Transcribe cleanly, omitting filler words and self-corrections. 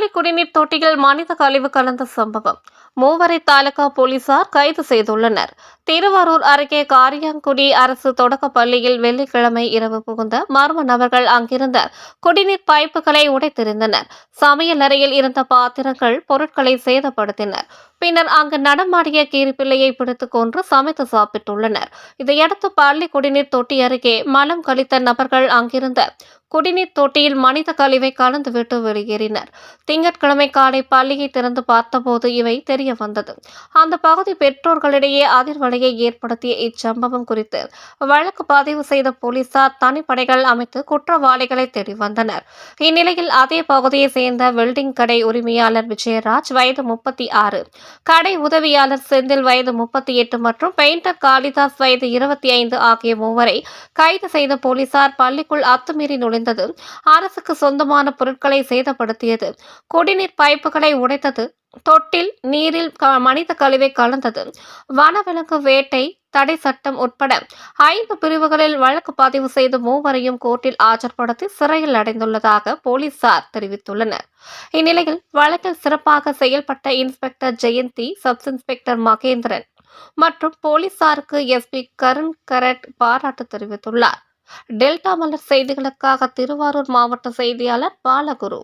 பள்ளி குடிநீர் தொட்டியில் மனித கழிவு கலந்த சம்பவம். மூவரை தாலுகா போலீசார் கைது செய்துள்ளனர். திருவாரூர் அருகே காரியாங்குடி அரசு தொடக்க பள்ளியில் வெள்ளிக்கிழமை இரவு புகுந்த மர்ம நபர்கள் அங்கிருந்த குடிநீர் பைப்புகளை உடைத்தெறிந்தனர். சமையல் அறையில் இருந்த பாத்திரங்கள், பொருட்களை சேதப்படுத்தினர். பின்னர் அங்கு நடமாடிய கீரிப்பிள்ளையை பிடித்துக் கொன்று சமைத்து சாப்பிட்டுள்ளனர். இதையடுத்து பள்ளி குடிநீர் தொட்டி அருகே மலம் கழித்த நபர்கள் அங்கிருந்த குடிநீர் தொட்டியில் மனித கழிவை கலந்துவிட்டு வெளியேறினர். திங்கட்கிழமை காலை பள்ளியை திறந்து பார்த்தபோது இவை தெரிய வந்தது. அந்த பகுதி பெற்றோர்களிடையே அதிர்வலையை ஏற்படுத்திய இச்சம்பவம் குறித்து வழக்கு பதிவு செய்த போலீசார் தனிப்படைகள் அமைத்து குற்றவாளிகளை தேடி வந்தனர். இந்நிலையில் அதே பகுதியை சேர்ந்த வெல்டிங் கடை உரிமையாளர் விஜயராஜ் வயது 36, கடை உதவியாளர் செந்தில் வயது 38 மற்றும் பெயிண்டர் காளிதாஸ் வயது 25 ஆகிய மூவரை கைது செய்த போலீசார் பள்ளிக்குள் அத்துமீறி நுழைந்தது, அரசுக்கு சொந்தமான பொருட்களை சேதப்படுத்தியது, குடிநீர் பைப்புகளை உடைத்தது, தொட்டில் நீரில் மனித கழிவை கலந்தது, வனவிலங்கு வேட்டை தடை சட்டம் உட்பட 5 பிரிவுகளில் வழக்கு பதிவு செய்து மூவரையும் கோர்ட்டில் ஆஜர்படுத்தி சிறையில் அடைந்துள்ளதாக போலீசார் தெரிவித்துள்ளனர். இந்நிலையில் வழக்கில் சிறப்பாக செயல்பட்ட inspector Jayanthi, sub inspector Mahendran மற்றும் போலீசாருக்கு எஸ்பி கருண் கரட் பாராட்டு தெரிவித்துள்ளார். டெல்டா மலர் செய்திகளுக்காக திருவாரூர் மாவட்ட செய்தியாளர் பாலகுரு.